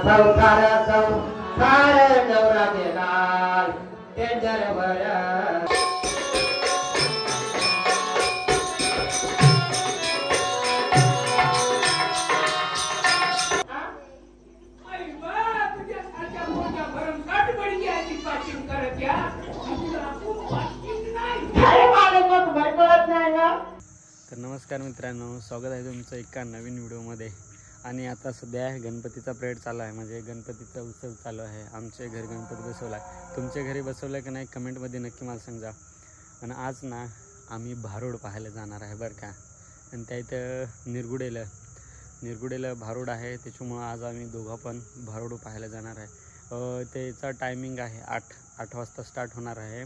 संसार संसार नवरा गेला टेंडरवर तर नमस्कार मित्रांनो, स्वागत आहे तुमचं एका नवीन व्हिडिओमध्ये. आणि आता सध्या गणपतीचा प्रेड चालू आहे, म्हणजे गणपतीचा उत्सव चालू आहे. आमचे घरी गणपती बसवला आहे. तुमच्या घरी बसवला आहे की नाही कमेंटमध्ये नक्की मला सांगा. आणि आज ना आम्ही भारूड पाहायला जाणार आहे बरं का. आणि त्या इथं निरगुडेला भारूड आहे, त्याच्यामुळं आज आम्ही दोघं पण भारूड पाहायला जाणार आहे. त्याचा टायमिंग आहे 8 वाजता स्टार्ट होणार आहे.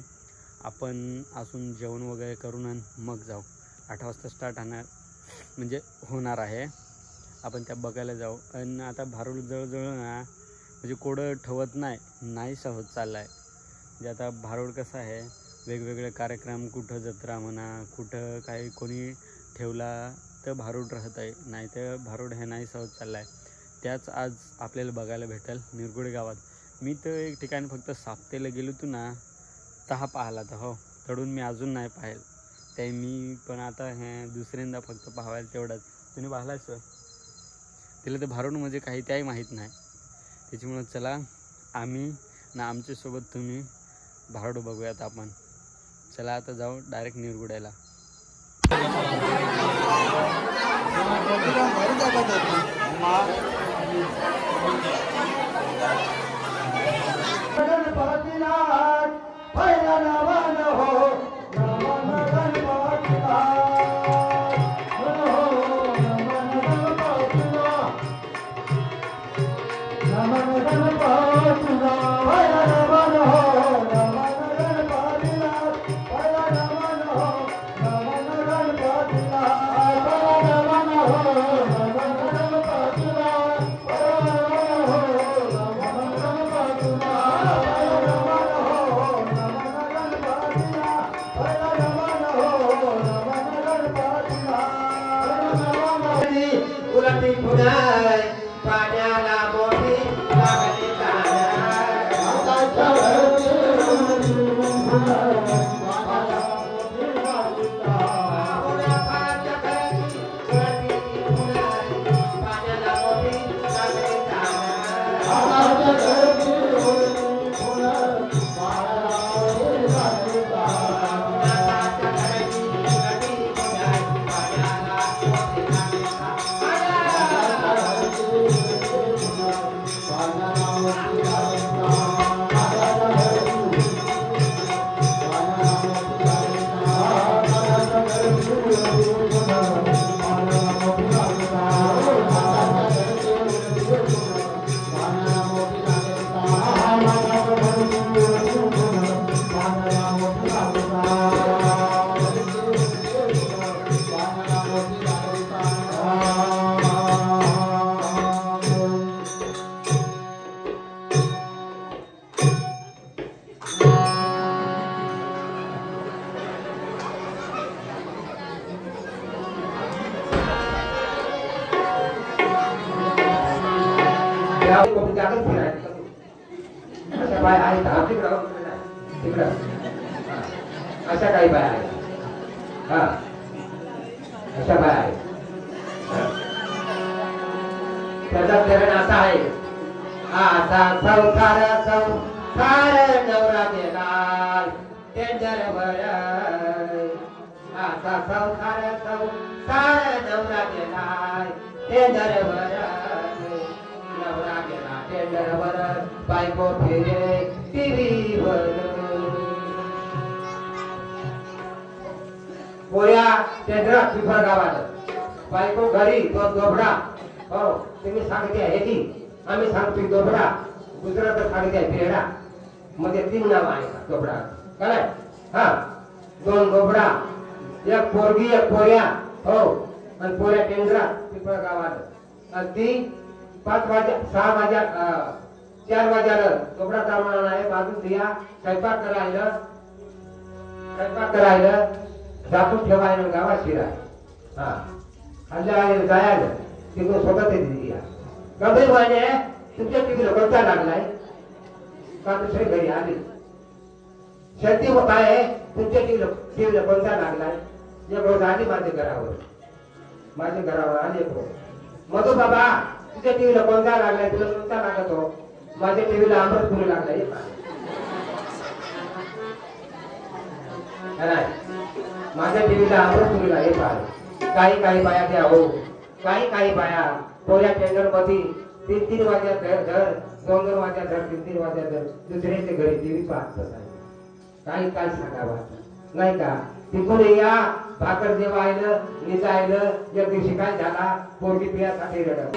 आपण अजून जेवण वगैरे करून मग जाऊ. 8 वाजता स्टार्ट होणार आहे. आपण त्या बघायला जाऊ. आणि आता भारूड जवळजवळ ना म्हणजे कोडं ठेवत नाहीसा होत चालला आहे. म्हणजे आता भारूड कसं आहे, वेगवेगळे कार्यक्रम, कुठं जत्रा म्हणा, कुठं काही कोणी ठेवला तर भारूड राहत आहे, नाही तर भारूड हे नाहीसा होत चालला आहे. त्याच आज आपल्याला बघायला भेटेल निरगुडे गावात. मी तर एक ठिकाणी फक्त साप्तेला गेलो होतो ना, तहा पाहिला तर हो, तडून मी अजून नाही पाहिलं. ते मी पण आता हे दुसऱ्यांदा फक्त पाहायला तेवढंच. तुम्ही पाहिलाच तिला तर भारूड म्हणजे काही त्याही माहीत नाही. त्याच्यामुळं चला आम्ही ना आमच्यासोबत तुम्ही भारूड बघूयात आपण. चला आता जाऊ डायरेक्ट निरगुड्याला. अशा काही बाय आहे, अशा बाय आहे. त्याचा चरण असा आहे, आता संसार संसार नवरा गेला टेंडरवर. आता संसार संसार नवरा गेला टेंडरवर. नवरा गेला टेंडरवर, बायको फिरे टीव्हीवर. पोया टेंडर पिफर गावात, बायको घरी तो दोबडा. हो, तुम्ही सांगते आहे की आम्ही सांगतो दोबडा, दुसरा तर सांगते आहे पेढा. मध्ये 3 नाव आहे दोबडा, काय? हा, 2 दोबडा, एक पोरगी एक पोऱ्या. हो, आणि पोऱ्या टेंडरा पिफर गावात. आणि ती 5 वाजा 6 वाजा 4 वाजाला दोबडा कामाला आहे. बाजू दिया स्वयंपाक करायला झाकून ठेवायला गावात शिरा. हा हल्ल्या जायला तिकडून स्वतः ते दिली गंभीर वाणे तुमच्या टीव्हीला कोणता लागलाय का दुसरे घरी आले शेती काय आहे तुमच्या टीव्हीला कोणता लागलाय एक रोज आली माझ्या घरावर आली एक रोज मधू बाबा तुझ्या टीव्हीला कोणता लागलाय तुला कोणता लागत हो माझ्या टीव्हीला अमृतपुरी लागलाय माझ्या टीव्हीला अमृतपुरीला हे पाहिजे काही बाया द्या हो काही बाया पोऱ्या टेंडर मध्ये 3-3 वाजता घर 2-2 वाजता घर 3-3 वाजता घर दुसऱ्याच्या घरी टीव्ही पाहत बसायचं काय सांगावं नाही का तिथून या भाकर जेवायला निजायला एक दिवशी काय झाला पोरगी पियासाठी रडत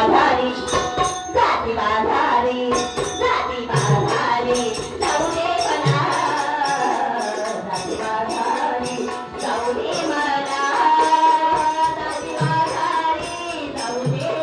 बाजारी जाती बाजारी जाती बाजारी जाऊ दे मला जाती बाजारी जाऊ दे मला जाती बाजारी जाऊ दे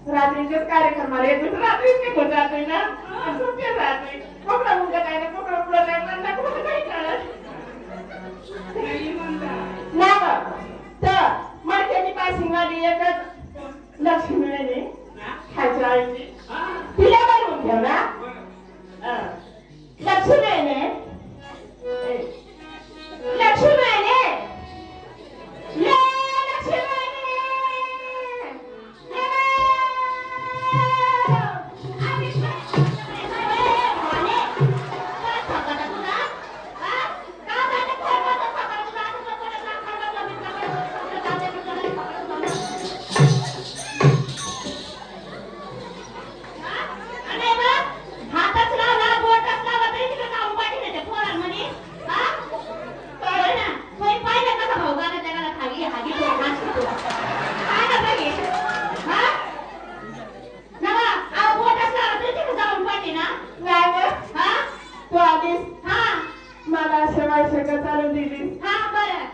रात्रीचेच कार्यक्रमाला येतो रात्रीच निघून जातोय ना सुट्टी रात्री कोकणा मुलगा काय ना कोकणा पुढं काय म्हणला कुठं काही कळत ना तर मडक्याची पासिंग आली एकच लक्ष्मी मिळाली खायची आईची तिला बनवून ठेव ना लक्ष्मी मिळणे लक्ष्मी मिळणे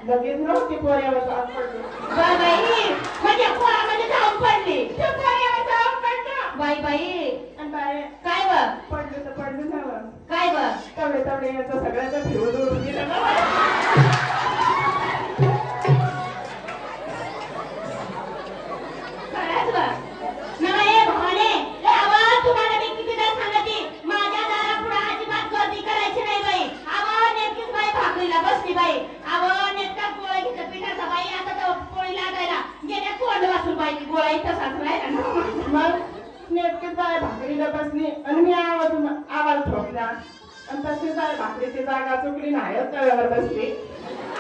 लगेच नव्हती पोऱ्यावर जाऊन पडली म्हणजे पोरामध्ये जाऊन पडली पोऱ्यावर जाऊन पडलं बाई बाई काय ब पडलं तर पडलं ना काय ब तेवढे तेवढे याचं सगळ्याचं फिरून उडून गेलं ना खरंच ब नवा हे भावाने आवाज तुम्हाला मी कितीदा सांगते माझ्या दारापुढे अजिबात गर्दी करायची नाही बाई आवाज नेमकीच बाई भाकरीला बसली बाई पिठाचा बाई आता तर पोळी लागायला गेल्या कोंड वाचून बाई गोळा इथं साचलाय मग नेमकीच बाय भाकरीला बसली आणि मी आवाज ठोकला आणि तशी बाय भाकरीची जागा चुकली नाही तळ्यावर बसली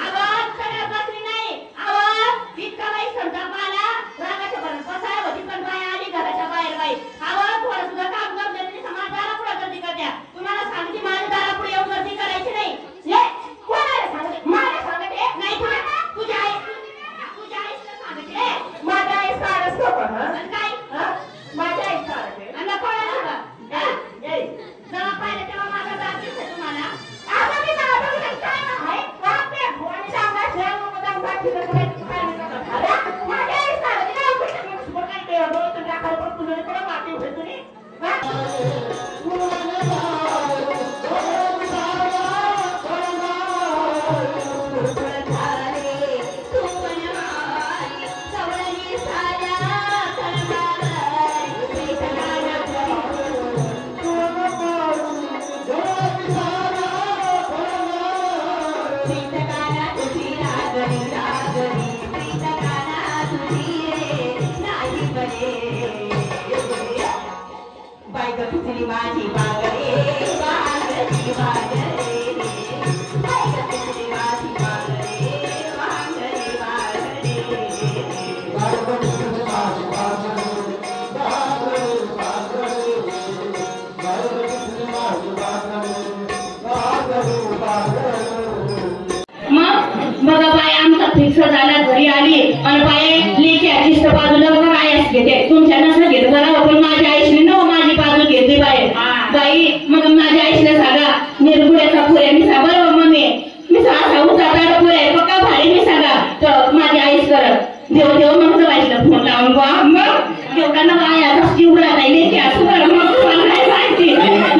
आवाज तळ्यावर बसली नाही आवाज इतका बाई संताप आला रागाच्या पर्यंत बसाय होती पण बाई आली घराच्या बाहेर बाई आवाज थोडं सुद्धा काम करत नाही समाज दारापुढे गर्दी करत्या तुम्हाला सांगते माझ्या दारापुढे येऊन गर्दी करायची नाही कोणाला सांगते मला सांगते नाही तुझ्या आईला सांगते माझ्या आई सारच काय माझ्या आई सांगते आणि कोणाला जेव्हा पाहिलं तेव्हा माझा दात दिसते तुम्हाला आता मी काय आहे आपल्या फोन सांगा माझ्या आई सांगते बाई ग पिचली माझी बागडे वांगडी वांगडे बाई ग पिचली माझी बागडे वांगडी वांगडे बाई ग पिचली माझी बागडे बघा बाई आमचा फिक्स झाला घरी आली आणि बाई लेकी आजीच बाजूला बघा आयस घेते तुमच्या नसं घेत बरं पण माझ्या आईने न माझी बाजू घेतली बाई मग माझ्या आईला सांगा निरगुड्याचा पुऱ्या मी सांगा बरोबर मम्मी मी सांगा उचाटाड पुऱ्या पक्का भारी मी सांगा तर माझी आईच करत देव देव मग बाईला फोन लावून बा मग देवकांना बाई आता जीवला नाही लेकी असं कर मग तुम्हाला नाही माहिती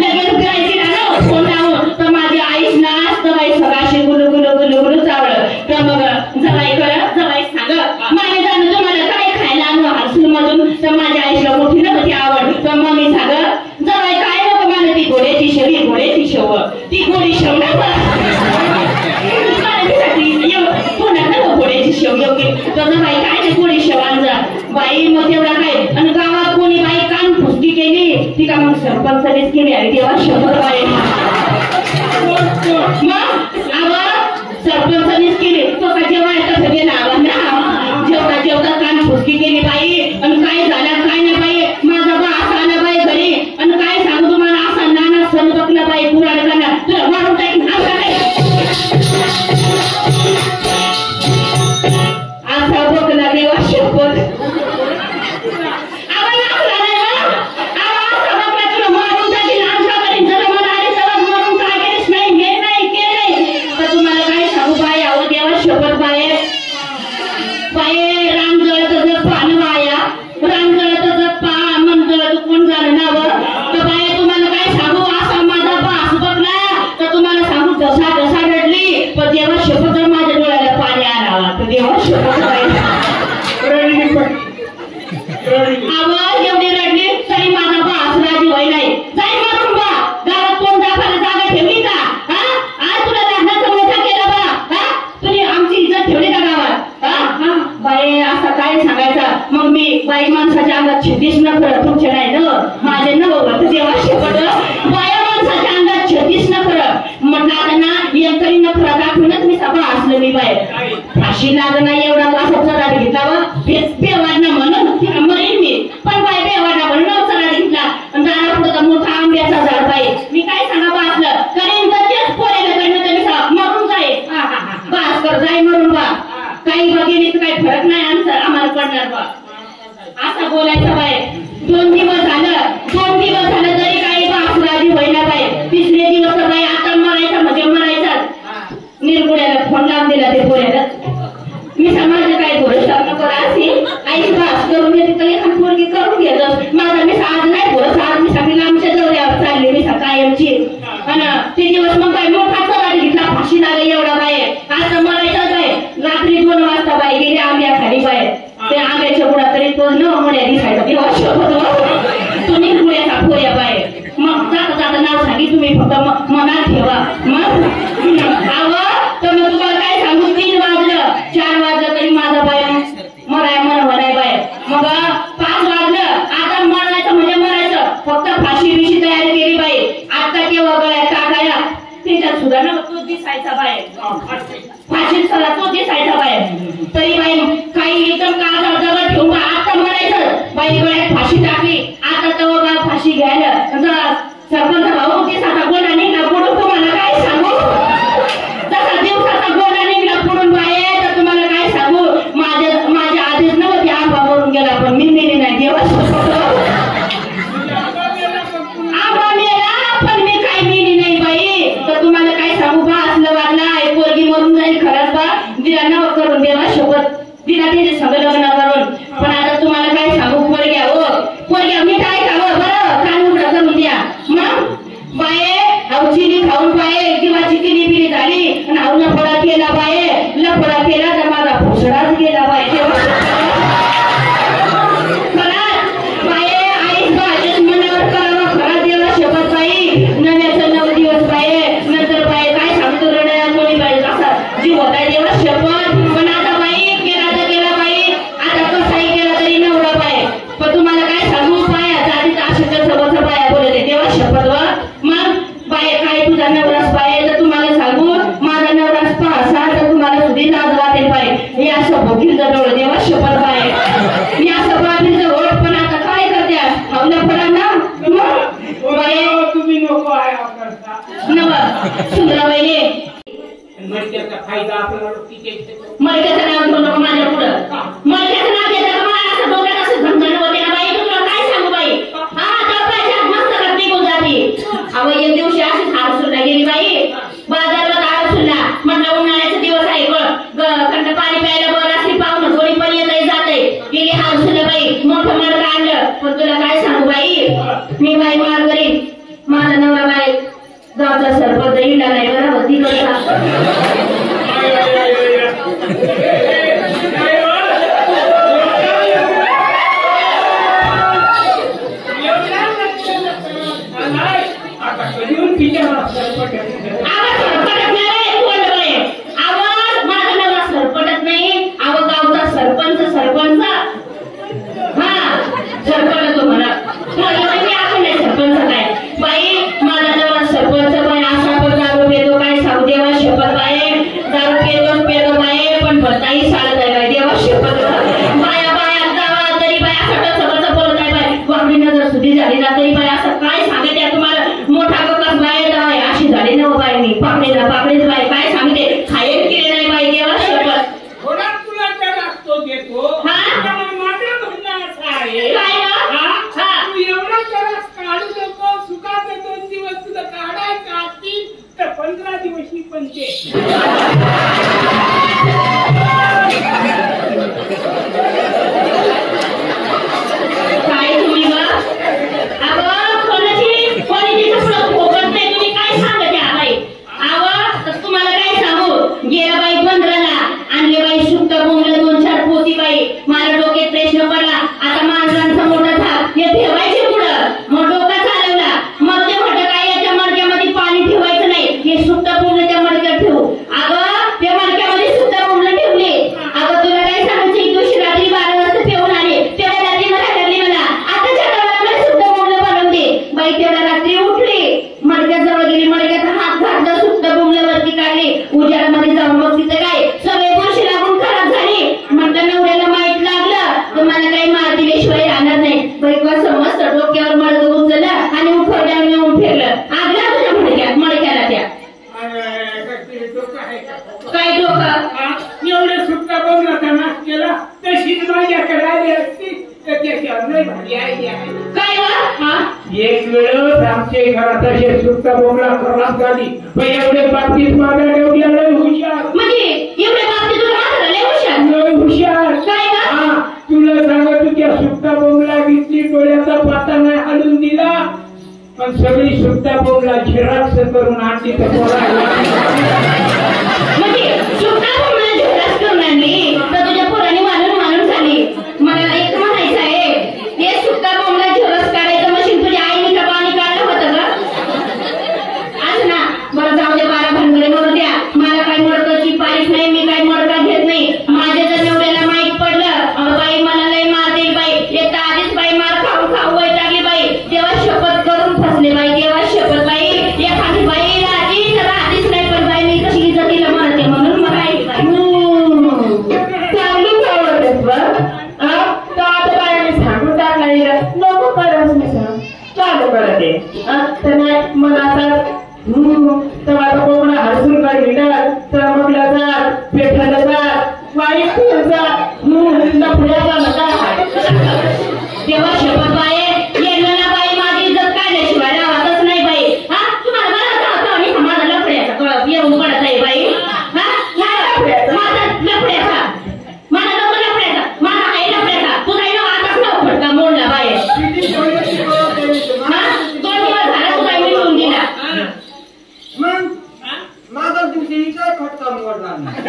लगेच करायची ना फोन लावून तर माझी आईच नाच तर बाई सगळ्याशी गुलू गुलू गुलू गुलू चावलं तर मग जवाई करत जवाई सांग माझे जाणं तुम्हाला काय खायला आणू हर्सूल मधून तर माझ्या आईला मोठी नव्हती आवड तर मग मी सांग जवाई काय नको मला ती घोड्याची शेव ती घोडी शेव ना घोड्याची शेव योग्य तर बाई काय ते घोडी शेव आणजा बाई मग तेवढा काय आणि गावात कोणी बाई कान फुसकी केली ती का मग सरपंचानेच केली आणि तेव्हा शंभर बाई मग सरपंचानेच केली तो का जेव्हा कसं गेला ना जेवता कान फुसकी केली बाई आणि काय झालं काय नाही बाई माझा बा असा आला बाई घरी आणि काय सांगू तुम्हाला असा नाना सण बघला बाई पुराण करणार तुला मारून टाकीन असा बघला देवा शपथ आवाज एवढी रडली तरी माझा बास राजी होई नाही जाई मारून बा गावात कोण दाखवायला जागा ठेवली का आज तुला लग्नाचा मोठा केला बा तुझी आमची इज्जत ठेवली का गावात बाई असा काय सांगायचा मग मी बाई माणसाच्या अंगात छत्तीस न खरं तुमचे नाही न माझे न बघत देवा शेपट बाया माणसाच्या अंगात छत्तीस न खरं म्हटलं आता ना एक तरी न खरं दाखवूनच मी सभा असलं मी बाय फाशी लाग नाही एवढा वासाचा राग घेतला वा बेवाडना म्हणून तिला मरेन मी पण बाय बेवाडना म्हणून नवचा राग घेतला आणि दारा पुढे मोठा आंब्याचा झाड बाई मी काय सांगा वाचलं करीन तर तेच पोरेला कडनं तरी मरून जाईल बास कर जाई मरून बा काही बघितली काही फरक नाही आम्हाला पडणार बा असा बोलायचा बाय 2 दिवस झालं तरी काही बास राजी होईना बाई तिसरे दिवस बाई आता मरायचा म्हणजे मरायचाच निरगुड्याला फोन लावून दिला ते पोऱ्याला मी समाज काय भरोसा नको अशी आई बास करून येते तर एखादी पोरगी करून घेत माझा मी आज नाही भरोसा आज मी सांगितलं आमच्या जवळ्यावर चालली मी कायमची आणि ते दिवस मग काय मोठा चराडी घेतला फाशी लागली एवढा बाय आज मरायचाच बाय रात्री 2 वाजता बाय गेले आंब्या खाली बाय ते आंब्याच्या बुडा तरी तो न म्हणे दिसायचा दिवस तुम्ही पुण्याचा पोऱ्या बाय मग जाता नाव सांगी तुम्ही फक्त मनात ठेवा मग तर मग तुम्हाला काय सांगू 3 वाजलं 4 वाजलं तरी माझा बाय मराय बाय मग 5 वाजलं आता मरायचं म्हणजे मरायचं फक्त फाशी बिशी तयारी केली बाई आता ते वगळ्या टाकाया त्याच्यात सुद्धा ना तो दिसायचा बाय फाशीत सला तो दिसायचा बाय तरी बाई काही एकदम काळजावर जवळ ठेवून आता मरायचं बाई गळ्यात फाशी टाकली आता तो बा फाशी घ्यायला सरपंच भाऊ दिवसाचा गोडा निघला पुढून तुम्हाला काय सांगू जसा दिवसाचा गोडा निघला पुढून बाय तर तुम्हाला काय सांगू माझ्या आधीच नव्हती आंबा मरून गेला पण मी मेली नाही देवा आंबा मेला पण मी काय मेली नाही बाई तर तुम्हाला काय सांगू बा असलं वाटलं पोरगी मरून जाईल खरंच बा तिला नव करून देवा सोबत तिला तिथे सगळं लग्न करून पण आता तुम्हाला काय सांगू पोरग्या मी काय खावं बरं कान उघडं करून द्या मग सुंदराबाईने मडक्याचा फायदा आपल्याला किती मडक्याचं नाव घेऊ नको माझ्या पुढं मडक्याचं नाव घेतलं का मला असं डोक्यात असं झणझण होते ना बाई तुला काय सांगू बाई हा तर पैशात मस्त करते कोण जाते अहो एक दिवशी अशीच हारसूला गेली बाई बाजारला हारसूला म्हटलं उन्हाळ्याचे दिवस आहे थंड पाणी प्यायला बरं असली पाहुणं कोणी पण येतही जाते गेली हारसूला बाई मोठं मडकं आणलं पण तुला काय सांगू बाई मी बाई माल करीन माझा नवरा बाई गावचा सरपंच इंडा नाही बरोबर तिकडचा पापडीच बाई काय सांगते खायला केले नाही बाई देवा शपथ थोडा तुला तर असतो देतो माझा म्हणणं असं आहे काय ना तू एवढा त्रास काढू नको सुखाचे 2 दिवस तुला काढायचं असतील तर 15 दिवशी पण ते काय तुम्ही ग अगं कोणाची पुढं फोकट नाही तुम्ही काय सांगते बाई आवाज तुम्हाला काय सांगू गेला बाई 15ला आणले बाई शुक्त बोंबलं 2-4 पोती बाई मला डोक्यात प्रश्न पडला आता माणसांचा मोठा थाप हे ठेवायचे पुढं मग डोका चालवला मग ते म्हटलं काय याच्या मडक्यामध्ये पाणी ठेवायचं नाही हे शुक्त बोंबलं त्या मडक्यात ठेवू अगं त्या मडक्यामध्ये शुक्त बोंबलं ठेवले अगं तुला काय सांगायचं एक दिवशी रात्री 12 वाजता ठेवून आले तेवढ्या रात्री मला लागली मला आताच्या काळाला शुक्त बोंबलं बनवून दे बाई तेवढ्या रात्री उठली मडक्याजवळ गेली मडक्याचा हात घातला सुद्धा बुमल्यावरती काढली उजाडामध्ये जाऊन बघ तिथं काय सगळे वर्षी लागून खराब झाली म्हटलं नवऱ्याला माहित लागलं तर मला काही मार दिल्याशिवाय राहणार नाही बाई समस्त डोक्यावर मडकं उचललं आणि उठवल्यावर येऊन फिरलं आगला तुझ्या मडक्याला त्या काय डोकं एवढं सुट्टा बघला नाश केला तशीच माझ्याकडे आली असती तर त्याच्यावर नाही भारी आयडिया आहे काय वा एक वेळ आमच्या घरात असे सुट्टा बोमला खराब झाली पण एवढे बाबतीत माझ्या एवढ्या लय हुशार म्हणजे एवढ्या बाबतीत तुला मात्र लय हुशार लय हुशार काय वा हा तुला सांगत तू त्या सुट्टा बोमला घेतली डोळ्याचा पाता नाही हलून दिला पण सगळी सुट्टा बोमला झेरॉक्स करून आणली तर म्हणजे सुट्टा बोंबला झेरॉक्स करून आणली तर तुझ्या पोराने मारून झाली मला एक म्हणायचं आहे हे सुट्टा बोंबला झेरॉक्स काढायचं मशीन तुझ्या आईने का पाणी काढलं होतं का आज ना बरं जाऊ दे 12 भानगडे मरू द्या मला काही मडकाची पारीच नाही मी काही मडका घेत नाही माझ्या जर नवऱ्याला माहित पडलं बाई मला लय मार देईल बाई येता आधीच बाई मार खाऊ वैतागली बाई देवा शपथ करून फसले बाई देवा शपथ बाई एखादी बाई राधीच नाही पण बाई मी कशी इज्जतीला मारते म्हणून मला चांगली आवडतेस बरं तर आता बाई मी सांगून टाकला नको करस मी सांग चालू करते तर नाही मला आता तर आता कोकणा हसून काढली तर म्हटलं जा पेठाला जा वाईट जा लफड्याचा नका तेव्हा शपथ बाई येणं ना बाई माझी इज्जत काढल्याशिवाय राहतच नाही बाई हा तुम्हाला मला होतं आणि माझा लफड्याचा कळप येऊन पडत आहे बाई हा माझा लफड्याचा माझा नको लफड्याचा माझा आहे लफड्याचा तुझा ना आताच नाव फटका मोडला बाई हा 2 दिवस झाला तुझा मिळून गेला मग माझा दिवशी काय फटका मोडणार नाही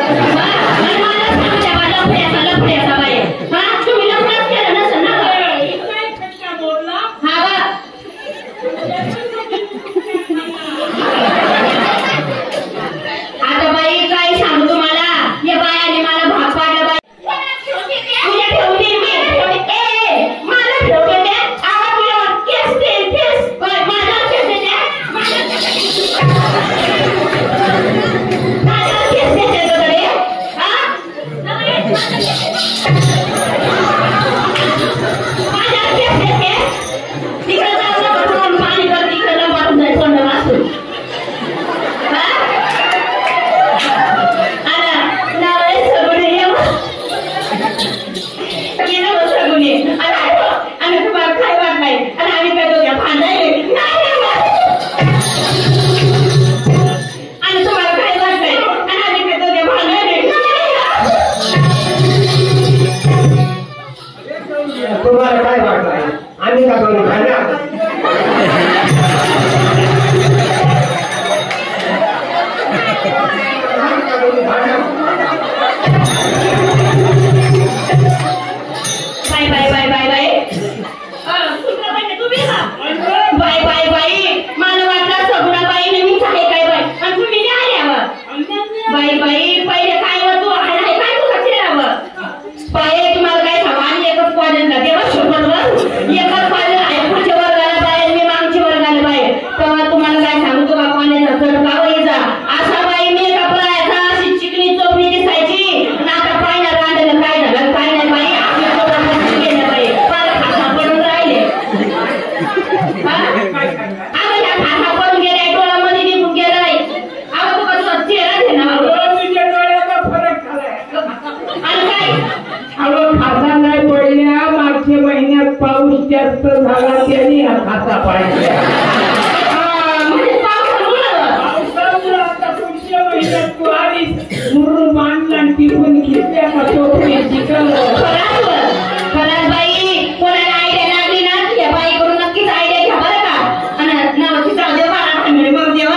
खरंच बाई कोणाला आयडिया लागली ना तुझ्या बाईकडून नक्कीच आयडिया घ्या बरं का. आणि नावाची जाऊ दे बारा भांडे मग देवा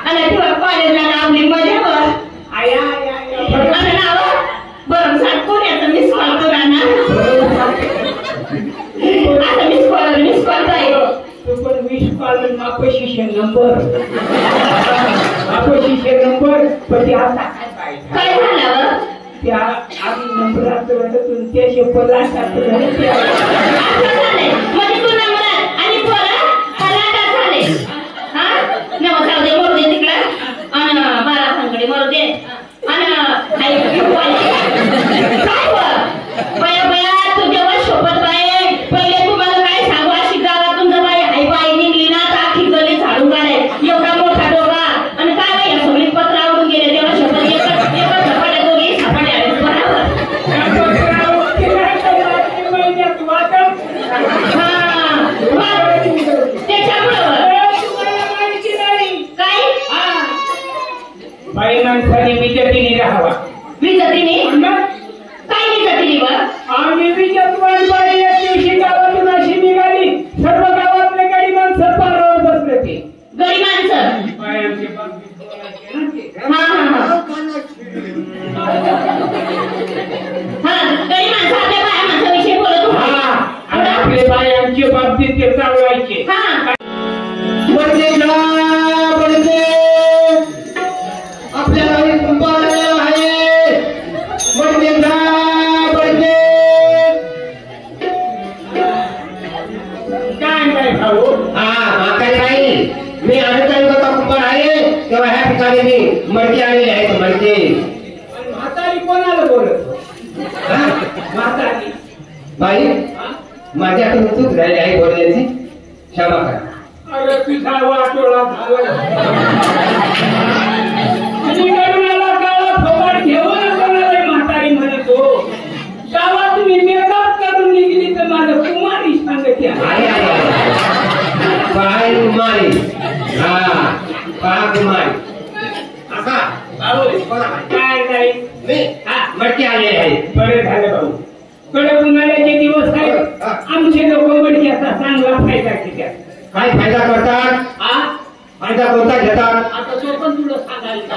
आणि तुला कॉलेजला लावली मजावर आणि नाव बरं सांग कोणाचं मिस कॉल करा ना आता मिस कॉल जाईल नंबर पण आता काय झालं त्या आम्ही नंबरात त्याचे पलाटात म्हणजे तू नंबरात आणि पोरं पलाटात झाले हा नव जाऊ दे मरू दे तिकडं आणि बारा भानगडी मरू दे आणि काय बया बया तुझ्यावर शोभत बाय पहिले तुम्हाला काय सांगू अशी गावातून जर बाई हाय बाई निघली ना तर आखी गली झाडून काढे एवढा मोठा डोका आणि काय बाई सगळी पत्र आवडून गेले तेव्हा शोभत एकच झपाट्या दोघी झपाट्या बाई माणसाने विजतीने राहावा. विजतीने काय विजतीने बघ आम्ही विजतवान बाई एक दिवशी गावातून अशी निघाली सर्व गावातले गडी माणसं पारावर बसले ते गडी माणसं बायांचे गडी माणसं आपल्या बाया माणसाविषयी बोलत होते आणि आपले बायांचे बाबतीत ते चालवायचे. आपल्याला आहे काय भाऊ नाही मी अनुदानिकता कुंभार आहे तेव्हा ह्या ठिकाणी मी मडके आलेले आहेत मडके. म्हातारी कोणाला बोलत म्हातारी बाई माझ्याकडून चूक झाली आहे बोलण्याची क्षमा करा. अरे तुझा वाटोळा झाला फोकाट घेऊन कोणाला म्हातारी म्हणतो गावात मी मेकअप करून निघली तर माझं कुमारी सांगते पाय कुमारी पा कुमारी काय नाही मडके आलेले आहेत. बरे झाले भाऊ. कडक उन्हाळ्याचे दिवस आहेत आमचे लोक मडक्याचा चांगला फायदा घेतात. काय फायदा करतात फायदा कोणता घेतात आता तो पण तुला सांगायचा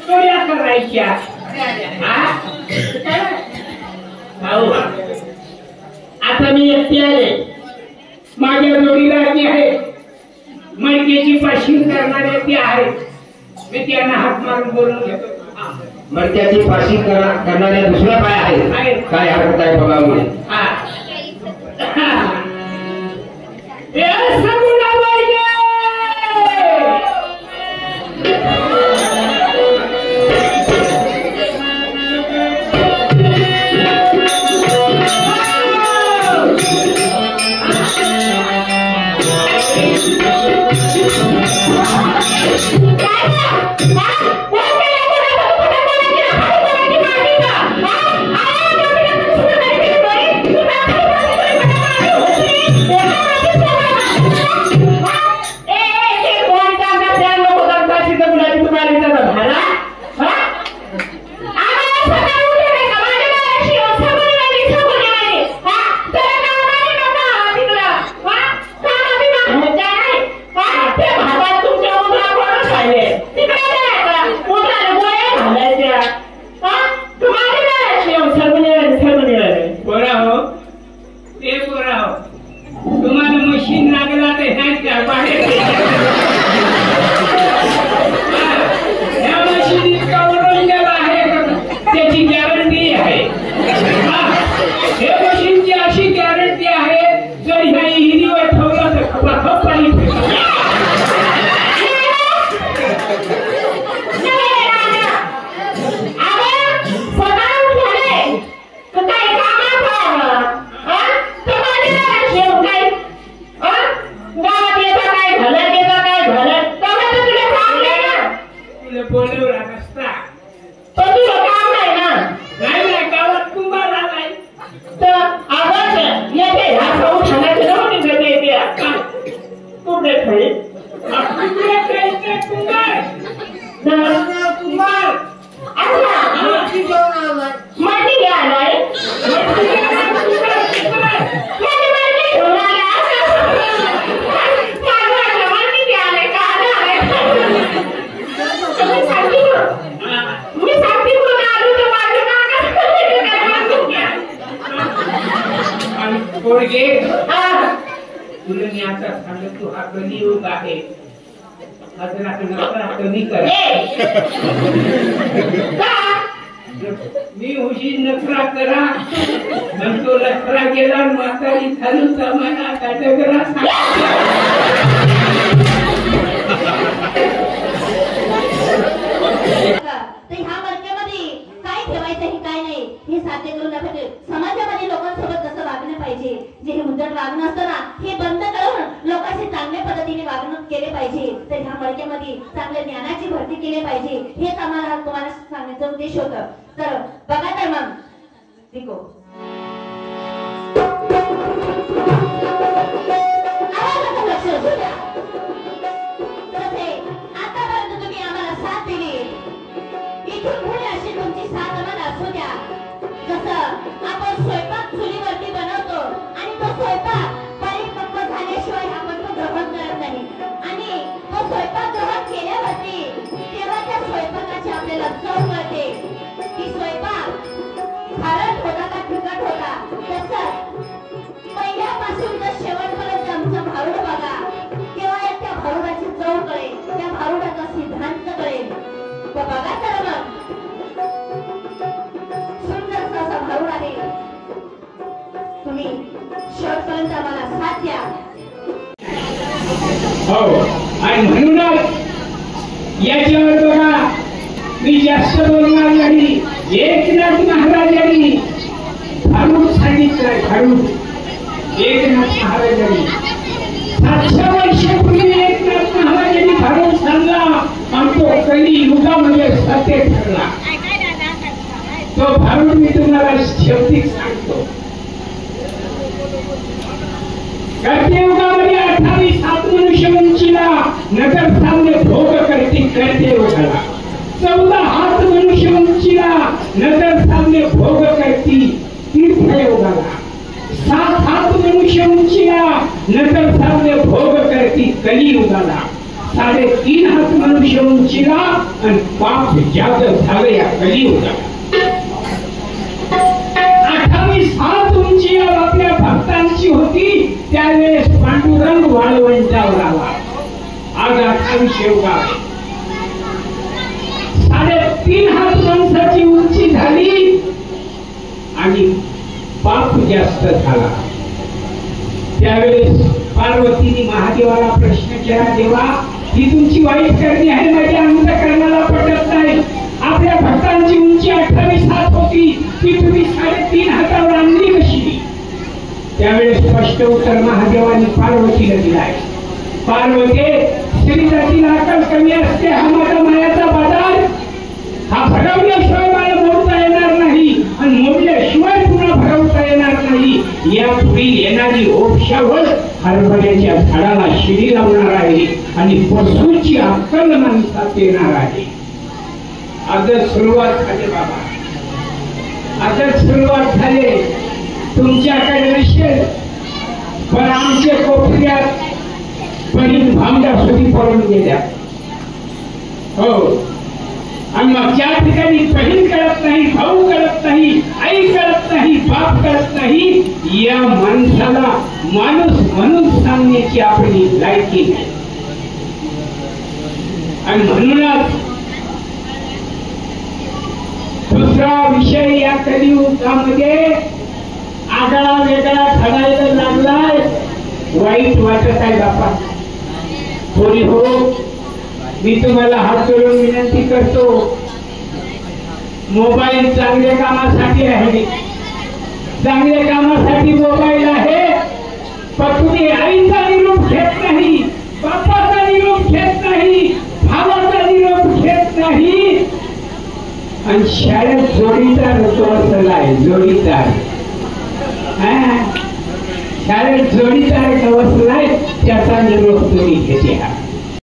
चोऱ्या करायच्या भाऊ. आता मी एकटी आले माझ्या जोडीला ती आहे मडक्याची पाशी करणारे ती आहे मी त्यांना हात मारून बोलून घेतो. मडक्याची फाशी करणाऱ्या दुसऱ्या पाय आहेत काय हरकत आहे बघा मी तुम्हाला मशीन लागला तर ह्या बाहेर ह्या मशीन इतका ओरडलेला आहे त्याची गॅरंटी आहे. हे मशीनची अशी गॅरंटी आहे जर ह्या हिरीवर ठेवलं तर खपाखप पाणी गावात येतं काय झालं ते काय तुला मी आता सांगतो हा कलियुग आहे. आता नखरा कमी कर. मी उशी नखरा करा म्हणतो नखरा गेला म्हातारी चालू जमाना काटकरा. तर ह्या मडक्यामध्ये काय ठेवायचं हे काय नाही हे साध्य करून दाखवते. समाजामध्ये लोकांसोबत कसं वागणं पाहिजे, जे हे उद्धट वागणं असतं ना हे बंद करून लोकांशी चांगल्या पद्धतीने वागणूक केले पाहिजे. तर ह्या मडक्यामध्ये चांगल्या ज्ञानाची भरती केली पाहिजे. हेच आम्हाला तुम्हाला सांगण्याचा उद्देश होता. तर बघा तर मग दिको लक्ष असू द्या. आतापर्यंत तुम्ही आम्हाला साथ दिली, इथून पुढे अशी तुमची साथ आम्हाला असू द्या. जसं आपण स्वयंपाक चुलीवरती बनवतो आणि तो स्वयंपाक परिपक्व झाल्याशिवाय आपण तो ग्रहण करत नाही आणि तो स्वयंपाक ग्रहण केल्यावरती तेव्हा त्या स्वयंपाकाची आपल्याला चव कळते की स्वयंपाक खारट होता का तिखट होता. तसंच पहिल्यापासून तर शेवटपर्यंत आमचं भारूड बघा, तेव्हा त्या भारूडाची चव कळेल, त्या भारूडाचा सिद्धांत कळेल. बघा तर मग सुंदर असा भारूड आहे. तुम्ही शेवटपर्यंत आम्हाला साथ द्या. हो आणि म्हणूनच याच्यावर बघा मी जास्त बोलणार नाही. एकनाथ महाराजांनी भारूड सांगितलंय. भारूड एकनाथ महाराजांनी 700 वर्षापूर्वी एकनाथ महाराजांनी भारूड सांगला आणि तो कलियुगामध्ये सत्य ठरला. तो भारूड मी तुम्हाला शेवटी सांगतो. कलियुगामध्ये 28 हात मनुष्य उंचीला नगर सामने भोग करते कलियुगाला. 14 हात मनुष्य उंचीला नगर सामने भोग करती तीर्थयोगाला. 7 हात मनुष्य उंचीला नगर सामने भोग करती कलियुगाला. 3.5 हात मनुष्य उंचीला आणि पाप जाग झालं या कलियुगाला. 28 हात उंची आपल्या भक्तांची होती त्यावेळेस पांडुरंग वाळवंटावर आला. आज 28 युग आहे. 3.5 हात माणसाची उंची झाली आणि पाप जास्त झाला. त्यावेळेस पार्वतीने महादेवाला प्रश्न केला, देवा ही तुमची वाईट करणी आहे, माझ्या अंतःकरणाला पटत नाही. आपल्या भक्तांची उंची 28 हात होती ती तुम्ही 3.5 हातावर आणली कशी? त्यावेळेस स्पष्ट उत्तर महादेवाने पार्वतीला दिलाय. पार्वती शरीरातील अक्कल कमी असते, हा माझा मायाचा बाजार. हा भरवल्याशिवाय मला मोडता येणार नाही आणि मोडल्याशिवाय पुन्हा भरवता येणार नाही. यापुढे येणारी ओपशावर हरभऱ्याच्या झाडाला शिडी लावणार आहे आणि पशूची अक्कल माणसात येणार आहे. आजच सुरुवात झाली बाबा, आजच सुरुवात झाली. तुमच्याकडे नसेल पण आमच्या कोपऱ्यात बहीण भामड्या सुधी पडून गेल्या. हो आणि मग ज्या ठिकाणी बहीण कळत नाही, भाऊ कळत नाही, आई कळत नाही, बाप कळत नाही, या माणसाला माणूस म्हणून सांगण्याची आपली लायकी नाही. आणि म्हणूनच दुसरा विषय या कलियुगामध्ये आगळा वेगळा ठरायला लागलाय. वाईट वाटत आहे बापा. थोडी हो मी तुम्हाला हात जोडून विनंती करतो, मोबाईल चांगल्या कामासाठी आहे, चांगल्या कामासाठी मोबाईल आहे. पण तुम्ही आईचा निरोप घेत नाही, बापाचा निरोप घेत नाही, भावाचा निरोप घेत नाही आणि शाळेत जोडीदार होतो असलाय. जोडीदार शाळेत जोडीदार बसलाय त्याचा निरोप तुम्ही घेते आहात.